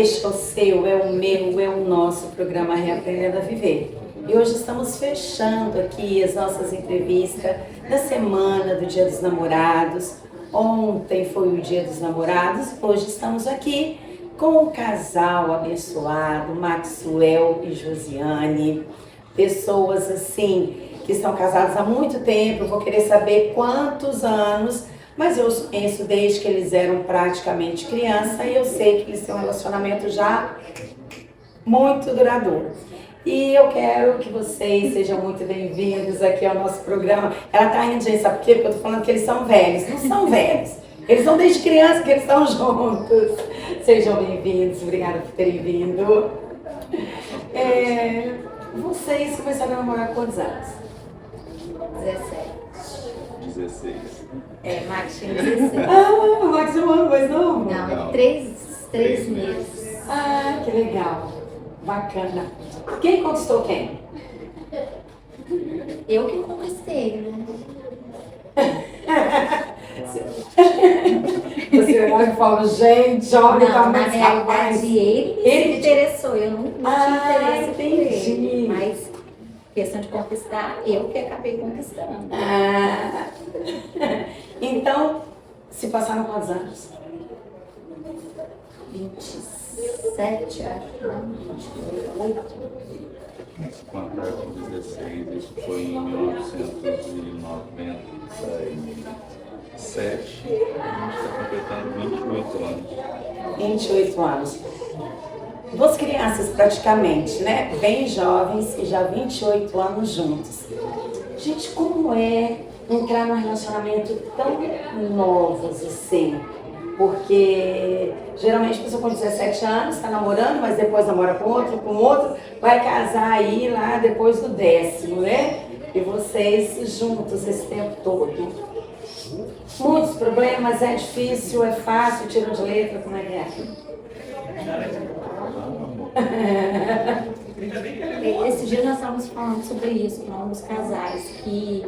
Este é o seu, é o meu, é o nosso programa Reaprendendo a Viver. E hoje estamos fechando aqui as nossas entrevistas da semana do Dia dos Namorados. Ontem foi o Dia dos Namorados, hoje estamos aqui com o casal abençoado, Maxwell e Josiane. Pessoas assim, que estão casados há muito tempo, eu vou querer saber quantos anos, mas eu conheço desde que eles eram praticamente criança e eu sei que eles têm um relacionamento já muito duradouro. E eu quero que vocês sejam muito bem-vindos aqui ao nosso programa. Ela tá rindo, gente, sabe por quê? Porque eu tô falando que eles são velhos. Não são velhos. Eles são desde criança que eles estão juntos. Sejam bem-vindos, obrigada por terem vindo. Vocês começaram a namorar há quantos anos? 16. Max tinha 16. Ah, o Max é um ano mais novo? Não, três meses. Ah, que legal. Bacana. Quem conquistou quem? Eu que conquistei, né? Você olha e fala, gente, olha o Não, tamanho na desse rapaz. realidade, ele se interessou. Eu não tinha interesse por entendi. ele. Mas, questão de conquistar, eu que acabei conquistando. Então, se passaram quantos anos? 27, acho, né? 28. Contrato com 16, isso foi em 1997. A gente está completando 28 anos. 28 anos. Duas crianças praticamente, né? Bem jovens e já 28 anos juntos. Gente, como é entrar num relacionamento tão novos assim? Porque geralmente a pessoa com 17 anos está namorando, mas depois namora com outro, vai casar aí lá depois do 10º, né? E vocês juntos esse tempo todo. Muitos problemas, é difícil, é fácil, tiro de letra, como é que é? Esse dia nós estávamos falando sobre isso com alguns casais, que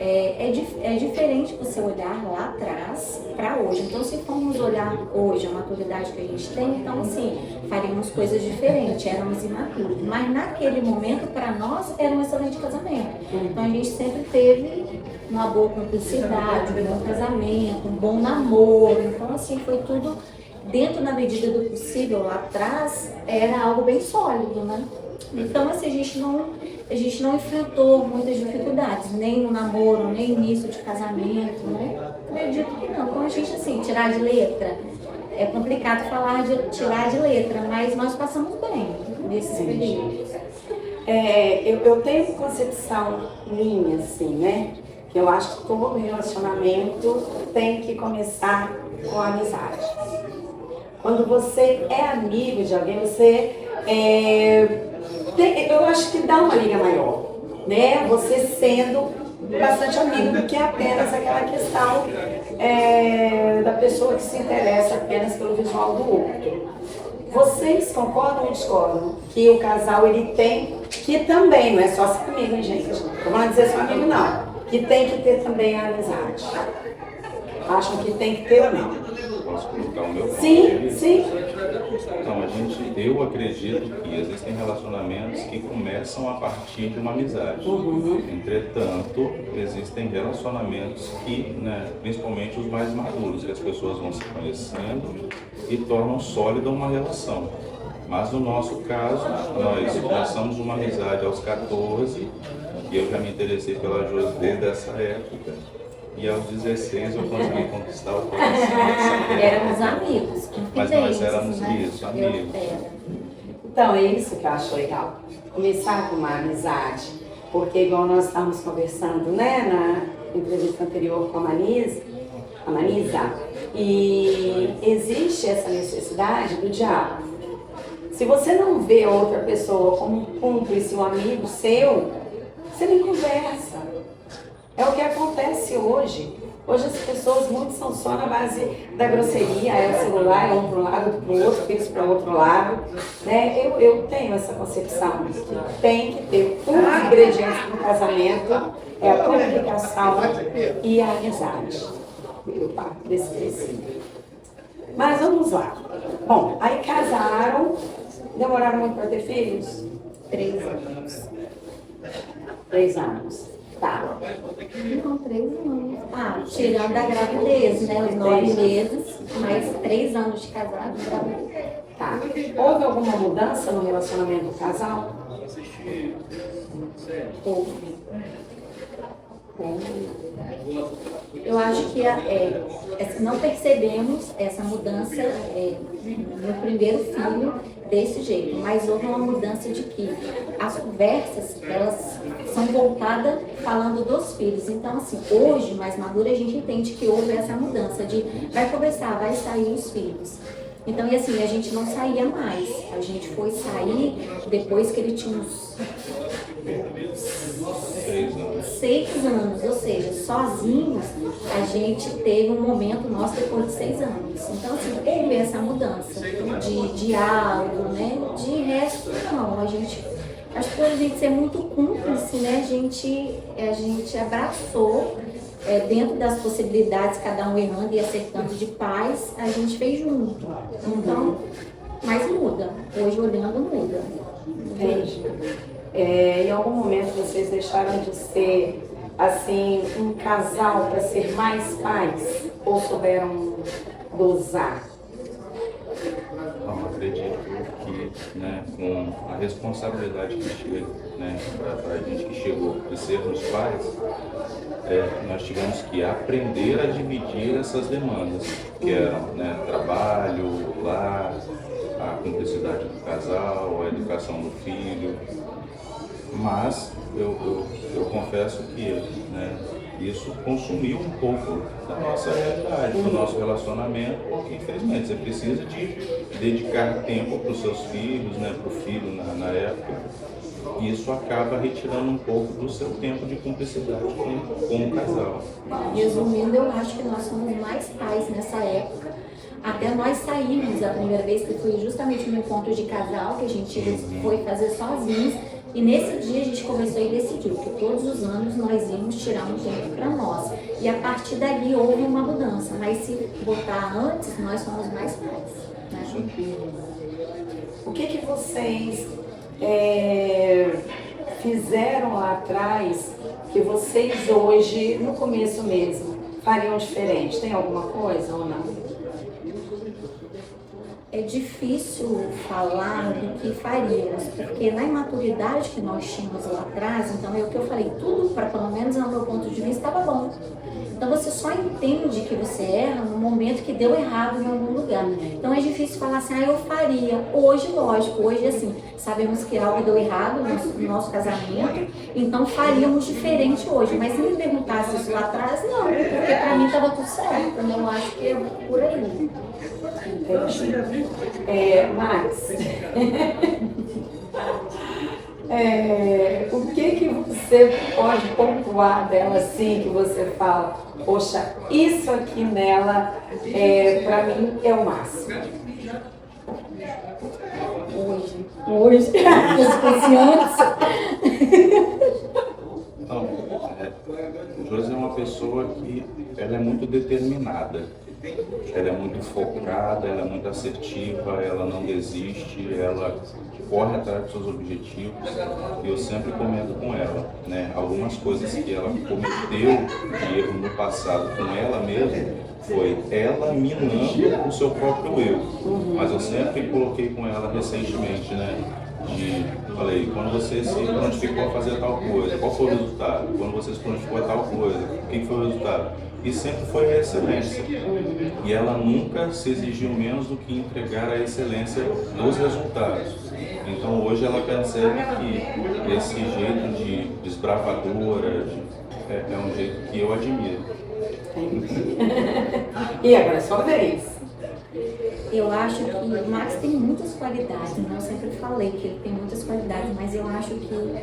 é diferente você olhar lá atrás para hoje. Então, se formos olhar hoje, a maturidade que a gente tem, então, assim, faríamos coisas diferentes, éramos imaturos. Mas naquele momento, para nós, era um excelente casamento. Então, a gente sempre teve uma boa cumplicidade, um bom casamento, um bom namoro. Então, assim, foi tudo dentro da medida do possível. Lá atrás, era algo bem sólido, né? Então, assim, a gente não enfrentou muitas dificuldades, nem no namoro, nem no início de casamento, né? Acredito que não. Então, a gente, assim, tirar de letra, é complicado falar de tirar de letra, mas nós passamos bem nesses períodos. Eu tenho uma concepção minha, assim, né? Que eu acho que todo relacionamento tem que começar com a amizade. Quando você é amigo de alguém, eu acho que dá uma liga maior, né? Você sendo bastante amigo do que apenas aquela questão da pessoa que se interessa apenas pelo visual do outro. Vocês concordam ou discordam que o casal ele tem que também, não é só ser amigo, hein, gente? Não vou dizer só amigo, não. Que tem que ter também a amizade. Acham que tem que ter ou não? Posso colocar o meu ponto de Sim, vista? sim. Então, eu acredito que existem relacionamentos que começam a partir de uma amizade. Entretanto, existem relacionamentos que, né, principalmente os mais maduros, que as pessoas vão se conhecendo e tornam sólida uma relação. Mas no nosso caso, nós começamos uma amizade aos 14, e eu já me interessei pela Josi desde essa época. E aos 16 eu consegui conquistar o coração dessa Éramos amigos, mas nós éramos isso, amigos. Então, é isso que eu acho legal. Começar com uma amizade. Porque igual nós estávamos conversando, né, na entrevista anterior com a Manisa, e existe essa necessidade do diálogo. Se você não vê a outra pessoa como um cúmplice, um amigo seu, você nem conversa. É o que acontece hoje. Hoje as pessoas muito são só na base da grosseria, é o celular, é um para um lado, outro para o outro, filhos para o outro lado. Né? Eu tenho essa concepção que tem que ter os ingredientes do casamento, é a comunicação e a amizade. Eu parto desse princípio. Mas vamos lá. Bom, aí casaram, demoraram muito para ter filhos? 3 anos. 3 anos. Tá. Não, 3 anos. Ah, tirando a gravidez, né? Os 9 meses, mais 3 anos de casado, gravidez. Tá. Houve alguma mudança no relacionamento do casal? Houve. Eu acho que não percebemos essa mudança no primeiro filho desse jeito, mas houve uma mudança de que as conversas, elas são voltadas falando dos filhos. Então, assim, hoje, mais madura, a gente entende que houve essa mudança de vai conversar, vai sair os filhos. Então, e assim, a gente não saía mais. A gente foi sair depois que ele tinha uns 6 anos, ou seja, sozinhos, a gente teve um momento nosso depois de 6 anos. Então, assim, houve essa mudança de diálogo, né? De resto, não, a gente, acho que por a gente ser muito cúmplice, né? A gente abraçou, dentro das possibilidades, cada um errando e acertando de paz, a gente fez junto. Então, mas muda. Hoje, olhando, muda. Entendi. Em algum momento vocês deixaram de ser, assim, um casal para ser mais pais? Ou souberam dosar? Não, acredito que, né, com a responsabilidade que chega, né, para a gente que chegou de sermos pais, nós tivemos que aprender a dividir essas demandas, que eram, né, trabalho, lar, a cumplicidade do casal, a educação do filho. Mas eu confesso que, né, isso consumiu um pouco da nossa realidade, do nosso relacionamento, porque infelizmente você precisa de dedicar tempo para os seus filhos, né, para o filho na época, e isso acaba retirando um pouco do seu tempo de cumplicidade com o casal. Resumindo, eu acho que nós somos mais pais nessa época. Até nós saímos a primeira vez, que foi justamente no encontro de casal, que a gente foi fazer sozinhos. E nesse dia a gente começou e decidiu que todos os anos nós íamos tirar um tempo para nós. E a partir dali houve uma mudança. Mas se botar antes, nós somos mais pais. Né? O que vocês fizeram lá atrás que vocês hoje, no começo mesmo, fariam diferente? Tem alguma coisa ou não? É difícil falar do que faríamos, porque na imaturidade que nós tínhamos lá atrás, então é o que eu falei, tudo, para pelo menos no meu ponto de vista, estava bom. Então você só entende que você erra no momento que deu errado em algum lugar. Então é difícil falar assim, eu faria. Hoje, lógico, hoje assim, sabemos que algo deu errado no nosso casamento, então faríamos diferente hoje. Mas se me perguntasse isso lá atrás, não, porque para mim estava tudo certo. Então eu acho que é por aí. Entendi. Max, o que você pode pontuar dela assim, que você fala, poxa, isso aqui nela, pra mim, é o máximo? Hoje. Eu fosse antes. Então, Josi é uma pessoa que ela é muito determinada. Ela é muito focada, ela é muito assertiva, ela não desiste, ela corre atrás dos seus objetivos. E eu sempre comento com ela, né, algumas coisas que ela cometeu de erro no passado com ela mesma, foi ela minando o seu próprio eu. Mas eu sempre coloquei com ela recentemente, né, falei, quando você se prontificou a fazer tal coisa, qual foi o resultado? Quando você se prontificou a tal coisa, o que foi o resultado? E sempre foi a excelência. E ela nunca se exigiu menos do que entregar a excelência dos resultados. Então hoje ela percebe que esse jeito de desbravadora é um jeito que eu admiro. E agora é sua vez. Eu acho que o Max tem muitas qualidades, né? Eu sempre falei que ele tem muitas qualidades, mas eu acho que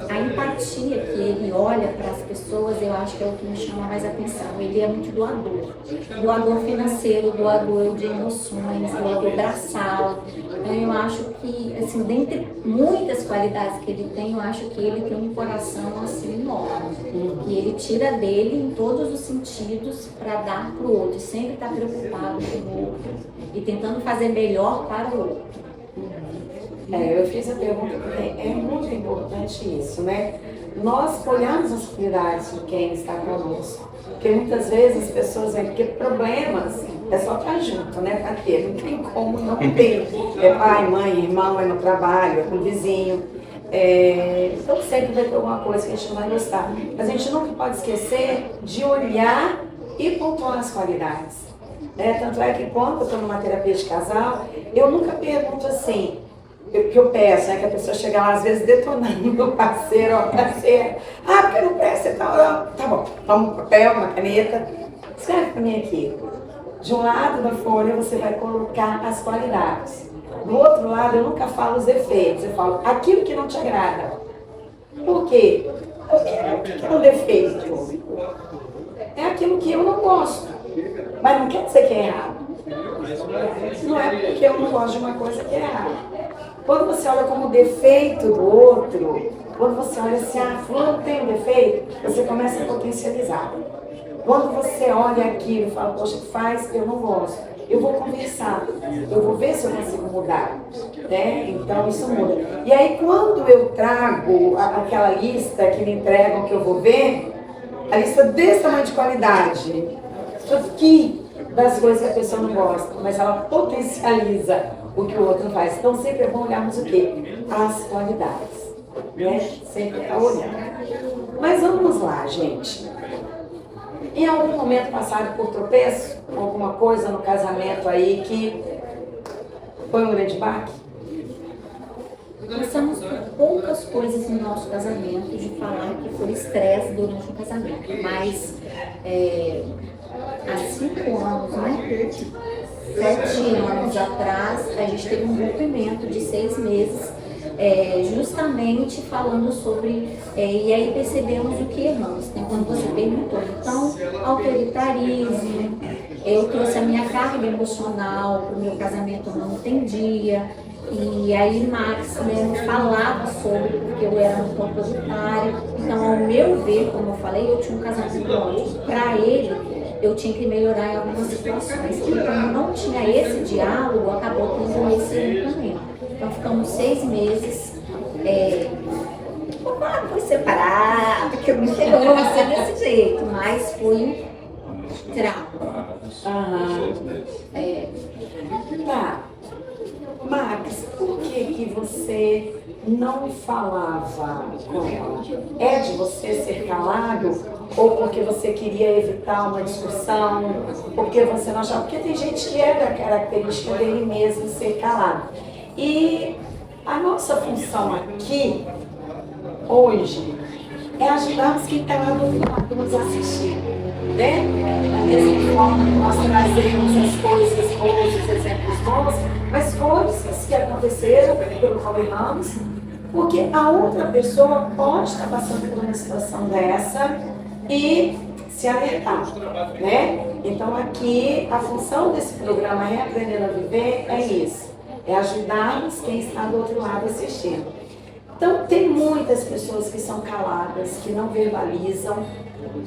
a empatia que ele olha para as pessoas, eu acho que é o que me chama mais atenção. Ele é muito doador financeiro, doador de emoções, doador braçal. Então eu acho que, assim, dentre muitas qualidades que ele tem, eu acho que ele tem um coração assim enorme, que ele tira dele em todos os sentidos para dar para o outro, sempre está preocupado com o outro e tentando fazer melhor para o outro. Eu fiz a pergunta porque é muito importante isso, né? Nós olharmos as qualidades de quem está conosco, porque muitas vezes as pessoas veem, porque problemas é só estar junto, né? Para ter, não tem como não ter. É pai, mãe, irmão, é no trabalho, é com o vizinho. Então sempre vai ter alguma coisa que a gente não vai gostar. Mas a gente nunca pode esquecer de olhar e pontuar as qualidades. Tanto é que quando eu estou numa terapia de casal, eu nunca pergunto assim, que eu peço, né, que a pessoa chega lá, às vezes, detonando o parceiro, ó, parceiro. Porque não presta e tal. Tá bom, toma um papel, uma caneta, escreve pra mim aqui. De um lado da folha você vai colocar as qualidades. Do outro lado eu nunca falo os defeitos, eu falo aquilo que não te agrada. Por quê? Porque o que é um defeito? É aquilo que eu não gosto. Mas não quer dizer que é errado. Não é porque eu não gosto de uma coisa que é errada. Quando você olha como defeito do outro, quando você olha assim, fulano tem um defeito, você começa a potencializar. Quando você olha aquilo e fala, poxa, faz, eu não gosto, eu vou conversar, eu vou ver se eu consigo mudar, né? Então isso muda. E aí quando eu trago aquela lista que me entregam, que eu vou ver, a lista desse tamanho de qualidade, aqui das coisas que a pessoa não gosta, mas ela potencializa o que o outro faz. Então sempre é bom olharmos o quê? As qualidades, né? Sempre é olhar. Mas vamos lá, gente. Em algum momento passaram por tropeço, alguma coisa no casamento aí que foi um grande baque? Passamos por poucas coisas no nosso casamento de falar que foi estresse durante o casamento, mas há 5 anos, né? 7 anos atrás, a gente teve um rompimento de 6 meses, justamente falando sobre, e aí percebemos o que erramos, né? Quando você perguntou, então, autoritarismo, eu trouxe a minha carga emocional para o meu casamento, eu não entendia, e aí Max, né, falava sobre, porque eu era muito autoritária, então, ao meu ver, como eu falei, eu tinha um casamento ótimo, para ele, eu tinha que melhorar em algumas situações. E como não tinha esse diálogo, acabou tendo esse rompimento. Então ficamos 6 meses, foi separado, porque eu não chegou a ser desse jeito, mas foi um trauma. Tá. Max, por que você não falava com ela? É de você ser calado? Ou porque você queria evitar uma discussão? Porque você não achava? Porque tem gente que é da característica dele mesmo ser calado. E a nossa função aqui, hoje, é ajudarmos quem está lá do outro lado nos assistir, né? Da mesma forma que nós trazemos as coisas boas, os exemplos bons, mas coisas que aconteceram pelo qual erramos, porque a outra pessoa pode estar passando por uma situação dessa e se alertar, né? Então aqui a função desse programa Reaprendendo a Viver é isso, é ajudarmos quem está do outro lado assistindo. Então tem muitas pessoas que são caladas, que não verbalizam,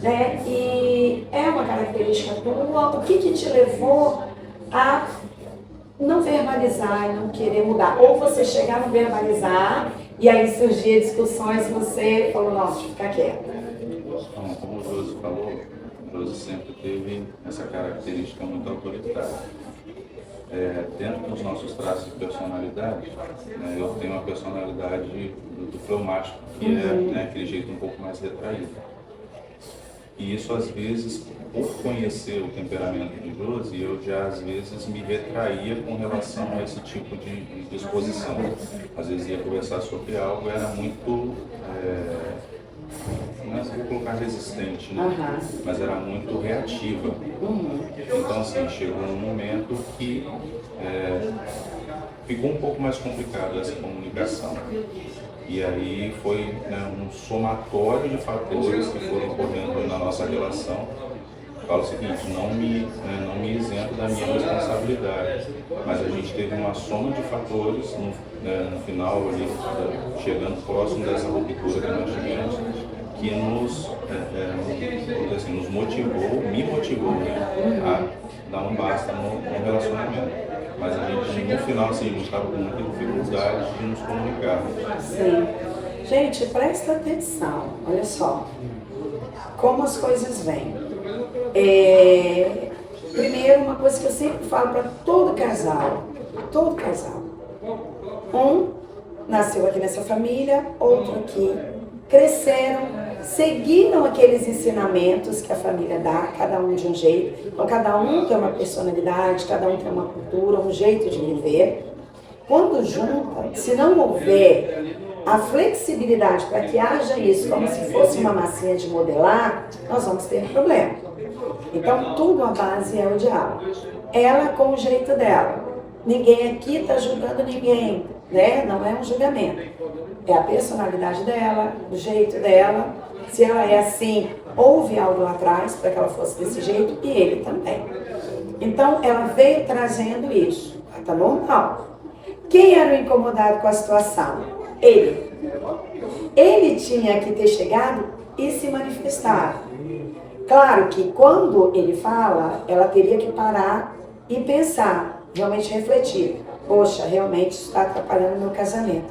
né? E é uma característica tua. O que te levou a não verbalizar e não querer mudar? Ou você chegar a não verbalizar e aí surgir discussões e você falou, não, deixa eu ficar quieta. Como o Josi falou, o Josi sempre teve essa característica muito autoritária. Dentro dos nossos traços de personalidade, né, eu tenho uma personalidade do fleumático, que é, né, aquele jeito um pouco mais retraído. E isso, às vezes, por conhecer o temperamento de Josi, eu já, às vezes, me retraía com relação a esse tipo de disposição. Às vezes ia conversar sobre algo, era muito, não vou colocar resistente, né? Mas era muito reativa. Então, assim, chegou um momento que ficou um pouco mais complicado essa comunicação. E aí foi, né, um somatório de fatores que foram ocorrendo na nossa relação. Falo o seguinte, não me isento da minha responsabilidade, mas a gente teve uma soma de fatores no final ali, chegando próximo dessa ruptura que nós tivemos, que nos motivou, me motivou, né, a dar um basta no relacionamento. Mas a gente, no final, assim, a gente estava com muita dificuldade de nos comunicar. Sim. Gente, presta atenção, olha só, como as coisas vêm. Primeiro, uma coisa que eu sempre falo para todo casal, um nasceu aqui nessa família, outro aqui, cresceram, seguiram aqueles ensinamentos que a família dá, cada um de um jeito, então cada um tem uma personalidade, cada um tem uma cultura, um jeito de viver. Quando junta, se não houver a flexibilidade para que haja isso como se fosse uma massinha de modelar, nós vamos ter um problema. Então, tudo a base é o diálogo. Ela com o jeito dela. Ninguém aqui está julgando ninguém, né? Não é um julgamento. É a personalidade dela, o jeito dela. Se ela é assim, houve algo lá atrás para que ela fosse desse jeito e ele também. Então, ela veio trazendo isso. Está normal. Quem era o incomodado com a situação? Ele. Ele tinha que ter chegado e se manifestado. Claro que quando ele fala, ela teria que parar e pensar, realmente refletir. Poxa, realmente isso está atrapalhando o meu casamento.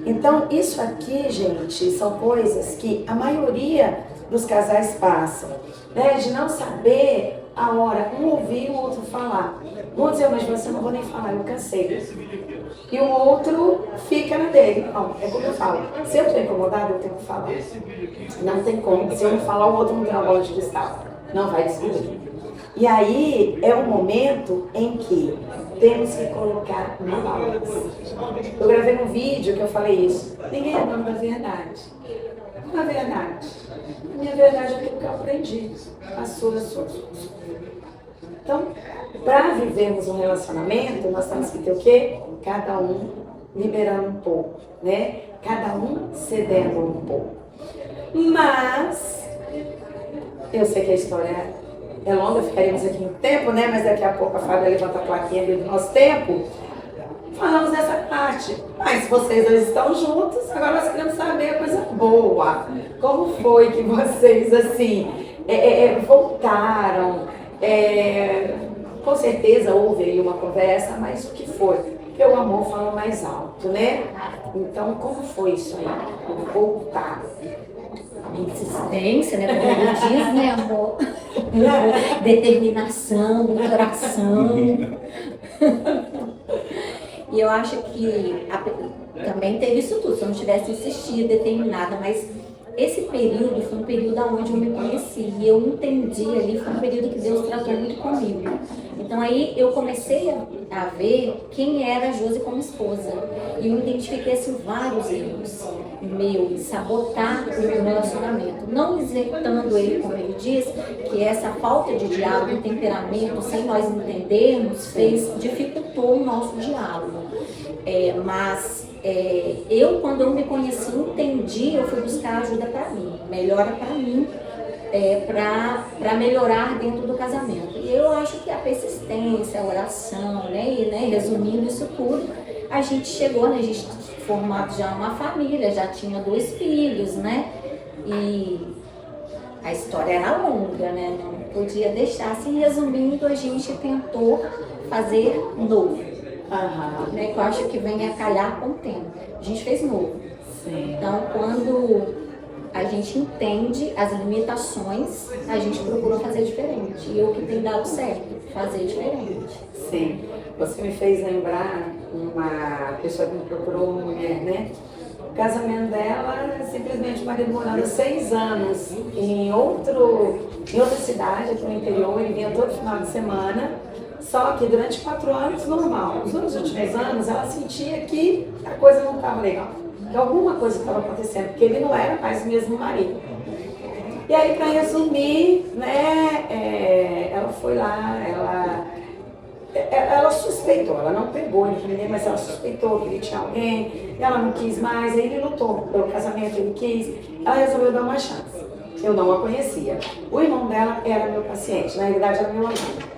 Então, isso aqui, gente, são coisas que a maioria dos casais passam, né? De não saber a hora, um ouvir e o outro falar. Um dizer, mas você não vou nem falar, eu cansei. E o outro fica na dele. Não, é como eu falo, se eu estou incomodado, eu tenho que falar. Não tem como, se eu não falar, o outro não tem uma bola de cristal. Não vai descobrir. E aí é um momento em que temos que colocar uma balança. Eu gravei um vídeo que eu falei isso. Ninguém é dono da verdade. Não é verdade. A minha verdade é aquilo que eu aprendi. A sua. Então, para vivermos um relacionamento, nós temos que ter o quê? Cada um liberando um pouco, né? Cada um cedendo um pouco. Mas, eu sei que a história é longa, ficaríamos aqui um tempo, né? Mas daqui a pouco a Fábia levanta a plaquinha ali do nosso tempo. Falamos dessa parte. Mas vocês dois estão juntos, agora nós queremos saber a coisa boa. Como foi que vocês, assim, voltaram? Com certeza houve aí uma conversa, mas o que foi? Porque o amor fala mais alto, né? Então, como foi isso aí? Voltar. Insistência, né? Como ele diz, né, amor? Determinação, coração. E eu acho que também teve isso tudo. Se eu não tivesse insistido, determinada, mas esse período foi um período onde eu me conheci e eu entendi ali, foi um período que Deus tratou muito comigo. Então aí eu comecei a ver quem era a Josi como esposa. E eu identifiquei assim, vários erros meus, sabotar o meu relacionamento. Não executando ele, como ele diz, que essa falta de diálogo, temperamento, sem nós entendermos, dificultou o nosso diálogo. Mas eu, quando eu me conheci, entendi, eu fui buscar ajuda para mim, melhora para mim, para melhorar dentro do casamento. E eu acho que a persistência, a oração, né, resumindo isso tudo, a gente chegou, né, a gente formado já uma família, já tinha 2 filhos, né, e a história era longa, né, não podia deixar. Assim, resumindo, a gente tentou fazer novo. Né, que eu acho que vem a calhar com o tempo. A gente fez novo. Sim. Então, quando a gente entende as limitações, a gente procura fazer diferente. E o que tem dado certo, fazer diferente. Sim. Você me fez lembrar uma pessoa que me procurou, uma mulher, né? O casamento dela, simplesmente o marido morando 6 anos em outra cidade, aqui no interior, ele vinha todo final de semana. Só que durante 4 anos, normal. Nos últimos anos, ela sentia que a coisa não estava legal. Que alguma coisa estava acontecendo, porque ele não era mais o mesmo marido. E aí, para resumir, né, ela foi lá, ela ela suspeitou, ela não pegou ele com ninguém, mas ela suspeitou que ele tinha alguém, ela não quis mais, aí ele lutou pelo casamento, ele quis, ela resolveu dar uma chance. Eu não a conhecia. O irmão dela era meu paciente, na realidade era meu aluno.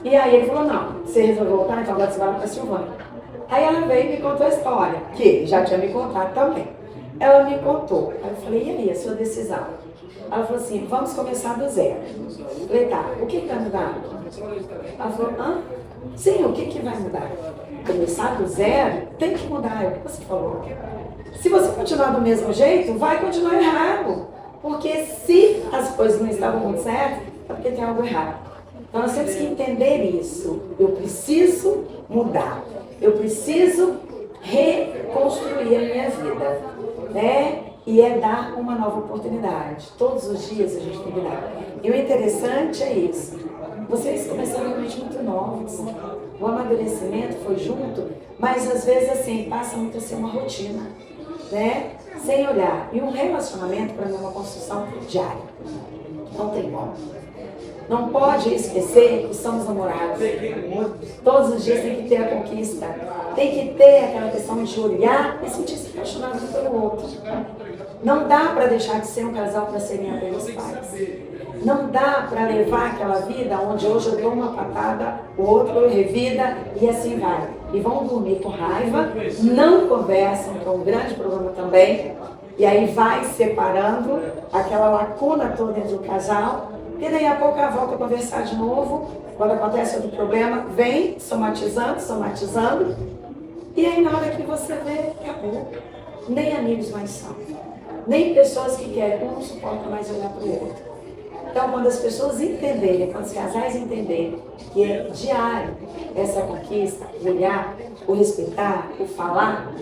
E aí ele falou, não, você resolveu voltar, então agora você vai para Silvânia. Aí ela veio e me contou a história, que ele já tinha me contado também. Ela me contou, aí eu falei, e aí, a sua decisão? Ela falou assim, vamos começar do zero. Eu falei, tá, o que vai mudar? Ela falou, sim, o que vai mudar? Começar do zero tem que mudar, é o que você falou. Se você continuar do mesmo jeito, vai continuar errado. Porque se as coisas não estavam muito certas, é porque tem algo errado. Então nós temos que entender isso. Eu preciso mudar. Eu preciso reconstruir a minha vida. Né? E é dar uma nova oportunidade. Todos os dias a gente tem que dar. E o interessante é isso. Vocês começaram realmente muito novos. O amadurecimento foi junto, mas às vezes assim, passa muito a ser uma rotina, né? Sem olhar. E um relacionamento, para mim, é uma construção diária. Não tem como. Não pode esquecer que somos namorados. Todos os dias tem que ter a conquista. Tem que ter aquela questão de olhar e sentir-se apaixonado um pelo outro. Não dá para deixar de ser um casal para serem apenas pais. Não dá para levar aquela vida onde hoje eu dou uma patada, o outro revida e assim vai. E vão dormir com raiva, não conversam, que é um grande problema também. E aí vai separando aquela lacuna toda dentro do casal. E daí a pouco ela volta a conversar de novo. Quando acontece outro problema, vem somatizando. E aí na hora que você vê, acabou. Nem amigos mais são. Nem pessoas que querem, um não suporta mais olhar para o outro. Então, quando as pessoas entenderem, quando os casais entenderem que é diário essa conquista, o olhar, o respeitar, o falar,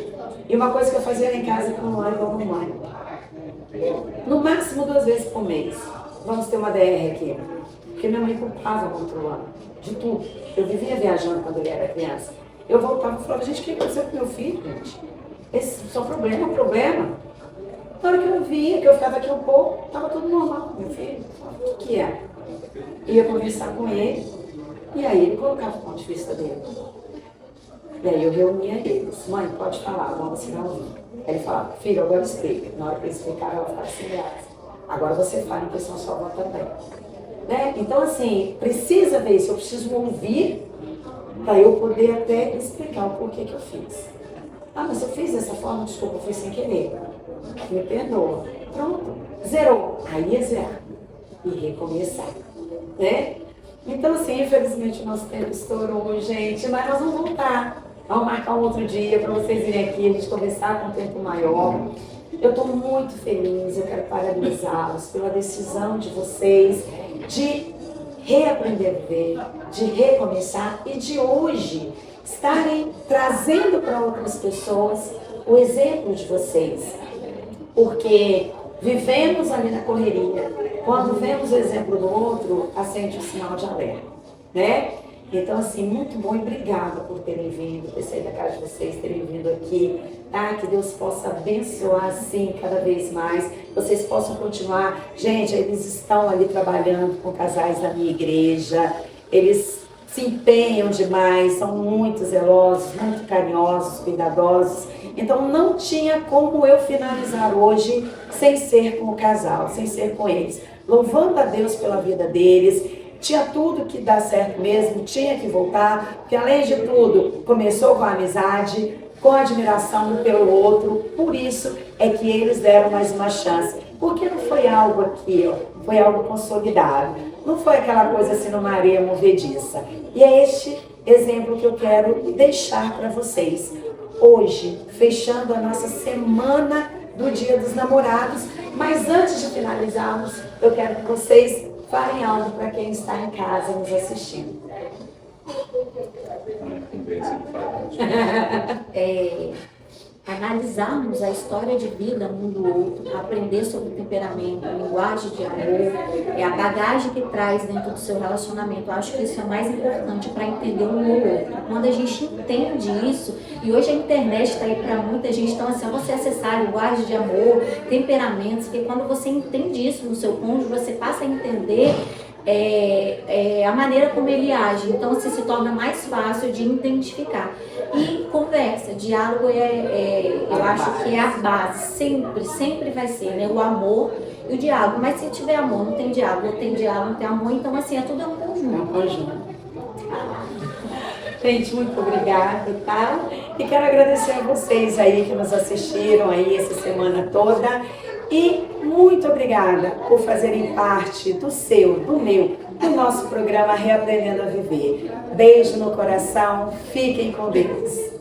e uma coisa que eu fazia lá em casa com a mamãe, no máximo 2 vezes por mês, vamos ter uma DR aqui, porque minha mãe culpava controlando de tudo. Eu vivia viajando quando ele era criança. Eu voltava e falava, gente, o que aconteceu com meu filho, gente? Esse só problema é um problema. Na hora que eu via, que eu ficava aqui um pouco, estava tudo normal, meu filho. O que é? Ia conversar com ele, e aí ele colocava o ponto de vista dele. E aí eu reunia eles. Mãe, pode falar, vamos se ouvir. Aí ele falava, filho, agora explica. Na hora que ele explicava, ela falava sem graça. Agora você fala em questão sua avó também. Né? Então, assim, precisa ver isso. Eu preciso ouvir para eu poder até explicar o porquê que eu fiz. Ah, mas eu fiz dessa forma, desculpa, foi sem querer. Me perdoa. Pronto. Zerou. Aí é zerar. E recomeçar. Né? Então, assim, infelizmente o nosso tempo estourou, gente. Mas nós vamos voltar. Vamos marcar um outro dia para vocês virem aqui, a gente conversar com um tempo maior. Eu estou muito feliz, eu quero parabenizá-los pela decisão de vocês de reaprender a viver, de recomeçar e de hoje estarem trazendo para outras pessoas o exemplo de vocês. Porque vivemos ali na correria. Quando vemos o exemplo do outro, acende o sinal de alerta, né? Então, assim, muito bom e obrigada por terem vindo, ter saído da casa de vocês, terem vindo aqui, tá? Que Deus possa abençoar, assim, cada vez mais. Vocês possam continuar. Gente, eles estão ali trabalhando com casais da minha igreja, eles se empenham demais, são muito zelosos, muito carinhosos, cuidadosos. Então, não tinha como eu finalizar hoje sem ser com o casal, sem ser com eles. Louvando a Deus pela vida deles. Tinha tudo que dá certo mesmo, tinha que voltar, porque além de tudo, começou com a amizade, com a admiração um pelo outro, por isso é que eles deram mais uma chance. Porque não foi algo aqui, ó, foi algo consolidado, não foi aquela coisa assim numa areia movediça. E é este exemplo que eu quero deixar para vocês. Hoje, fechando a nossa semana do Dia dos Namorados, mas antes de finalizarmos, eu quero que vocês falem algo para quem está em casa nos assistindo. Analisarmos a história de vida um do outro, aprender sobre temperamento, linguagem de amor, a bagagem que traz dentro do seu relacionamento. Eu acho que isso é mais importante para entender um ou outro. Quando a gente entende isso, e hoje a internet está aí para muita gente, então assim, você acessar linguagem de amor, temperamentos, porque quando você entende isso no seu cônjuge, você passa a entender a maneira como ele age. Então, assim, se torna mais fácil de identificar. E conversa, diálogo eu acho que é a base, sempre vai ser, né? O amor e o diálogo. Mas se tiver amor, não tem diálogo, não tem amor, então assim, tudo é um conjunto. É um conjunto. Gente, muito obrigada, tá? E quero agradecer a vocês aí que nos assistiram aí essa semana toda. E muito obrigada por fazerem parte do nosso programa Reaprendendo a Viver. Beijo no coração, fiquem com Deus.